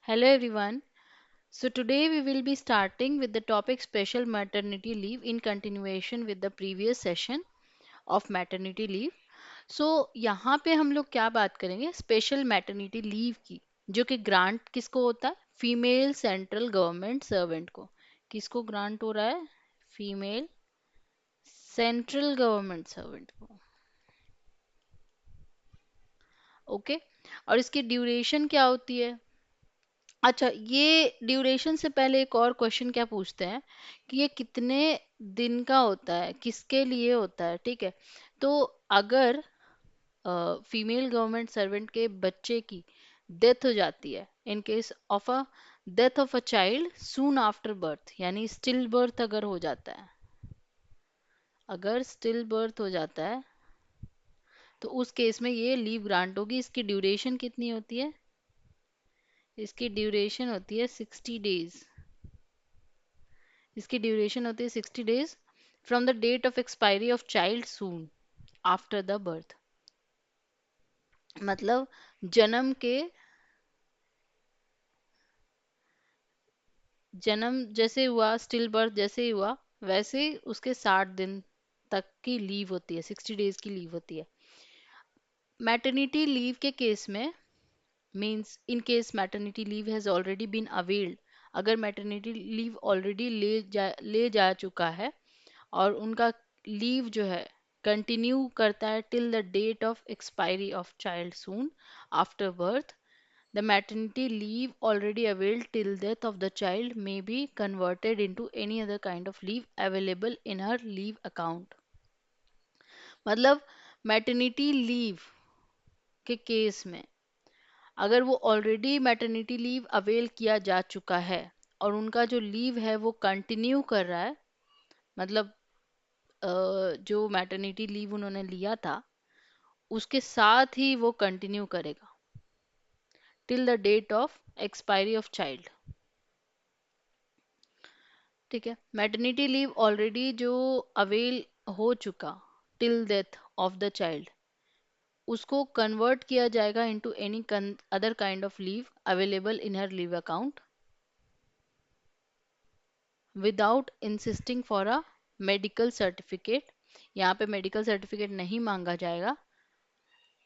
Hello everyone. So today we will be starting with the topic special maternity leave in continuation with the previous session of maternity leave. So यहाँ पे हम लोग क्या बात करेंगे special maternity leave की, जो कि ग्रांट किसको होता है? फीमेल सेंट्रल गवर्नमेंट सर्वेंट को। किसको ग्रांट हो रहा है? फीमेल सेंट्रल गवर्नमेंट सर्वेंट को। ओके। और इसकी ड्यूरेशन क्या होती है? अच्छा, ये ड्यूरेशन से पहले एक और क्वेश्चन क्या पूछते हैं कि ये कितने दिन का होता है, किसके लिए होता है? ठीक है। तो अगर फीमेल गवर्नमेंट सर्वेंट के बच्चे की डेथ हो जाती है, in case of a death of a child soon after birth, यानी स्टिल बर्थ अगर हो जाता है, अगर स्टिल बर्थ हो जाता है, तो उस केस में ये लीव ग्रांट होगी। इसकी ड्यूरेशन कितनी होती है? इसकी ड्यूरेशन होती है 60 डेज। इसकी ड्यूरेशन होती है 60 days from the date of expiry of child soon after the birth. मतलब जन्म के जन्म जैसे हुआ, स्टिल बर्थ जैसे ही हुआ, वैसे ही उसके 60 दिन तक की लीव होती है, 60 डेज की लीव होती है। मैटरनिटी लीव के केस में means in case maternity leave has already been availed, अगर मैटरनिटी लीव ऑलरेडी ले जा चुका है और उनका लीव जो है कंटिन्यू करता है till the date of expiry of child soon after birth, the maternity leave already availed till death of the child may be converted into any other kind of leave available in her leave account. मतलब maternity leave के case में अगर वो already maternity leave avail किया जा चुका है और उनका जो लीव है वो कंटिन्यू कर रहा है, मतलब जो मैटरनिटी लीव उन्होंने लिया था उसके साथ ही वो कंटिन्यू करेगा till the date of expiry of child. ठीक है। मैटरनिटी लीव ऑलरेडी जो अवेल हो चुका till death of the child, उसको कन्वर्ट किया जाएगा into any other kind of leave available in her leave account without insisting for a medical certificate. यहाँ पे मेडिकल सर्टिफिकेट नहीं मांगा जाएगा।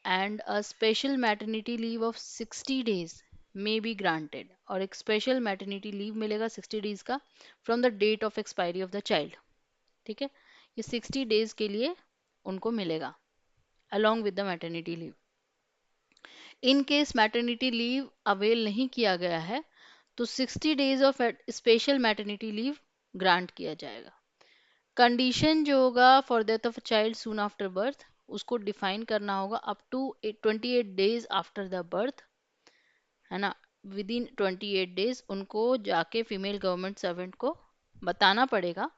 And a special maternity leave of 60 days may be granted, और एक स्पेशल मैटरनिटी लीव मिलेगा 60 days का from the date of expiry of the child. ठीक है। ये 60 डेज के लिए उनको मिलेगा along with the maternity leave. In case maternity leave avail नहीं किया गया है तो 60 days of special maternity leave grant किया जाएगा। कंडीशन जो होगा for death of a child soon after birth, उसको डिफाइन करना होगा up to 28 days after the birth, है ना। विद इन 28 डेज उनको जाके फीमेल गवर्नमेंट सर्वेंट को बताना पड़ेगा,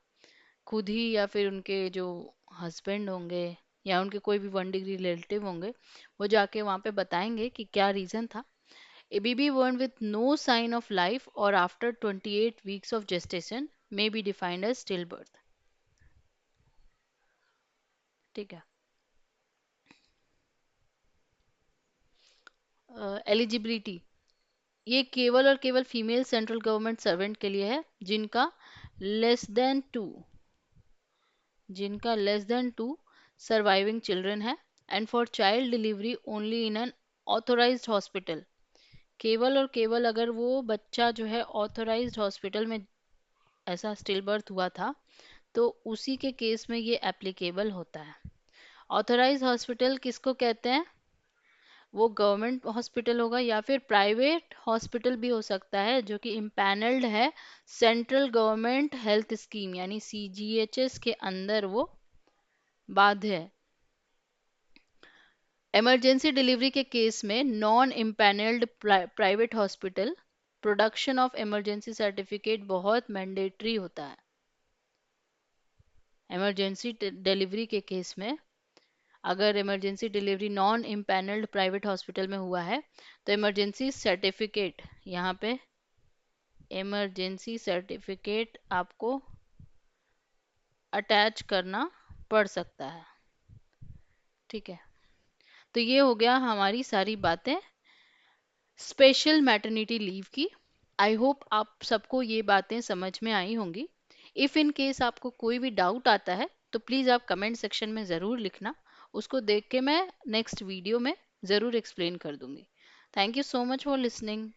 खुद ही या फिर उनके जो हस्बैंड होंगे या उनके कोई भी 1 डिग्री रिलेटिव होंगे, वो जाके वहाँ पे बताएंगे कि क्या रीज़न था। ए baby born with no sign of life or after 28 weeks of gestation may be defined as stillbirth। ठीक है। एलिजिबिलिटी, ये केवल और केवल फीमेल सेंट्रल गवर्नमेंट सर्वेंट के लिए है लेस देन टू जिनका less than two surviving children है, and for child delivery only in an authorized hospital. केवल और केवल अगर वो बच्चा जो है ऑथोराइज्ड हॉस्पिटल में ऐसा स्टिल बर्थ हुआ था तो उसी के केस में ये एप्लीकेबल होता है। ऑथोराइज्ड हॉस्पिटल किसको कहते हैं? वो गवर्नमेंट हॉस्पिटल होगा या फिर प्राइवेट हॉस्पिटल भी हो सकता है जो कि इम्पैनल्ड है सेंट्रल गवर्नमेंट हेल्थ स्कीम यानी सीजीएचएस के अंदर वो बाध्य है। इमरजेंसी डिलीवरी के केस में non empanelled private hospital production of emergency certificate बहुत मैंडेटरी होता है। इमरजेंसी डिलीवरी के केस में अगर emergency delivery non empanelled private hospital में हुआ है तो इमरजेंसी सर्टिफिकेट, यहाँ पे इमरजेंसी सर्टिफिकेट आपको अटैच करना पड़ सकता है। ठीक है। तो ये हो गया हमारी सारी बातें स्पेशल मैटरनिटी लीव की। आई होप आप सबको ये बातें समझ में आई होंगी। इफ़ इन केस आपको कोई भी डाउट आता है तो प्लीज़ आप कमेंट सेक्शन में ज़रूर लिखना। उसको देख के मैं नेक्स्ट वीडियो में ज़रूर एक्सप्लेन कर दूंगी। Thank you so much for listening.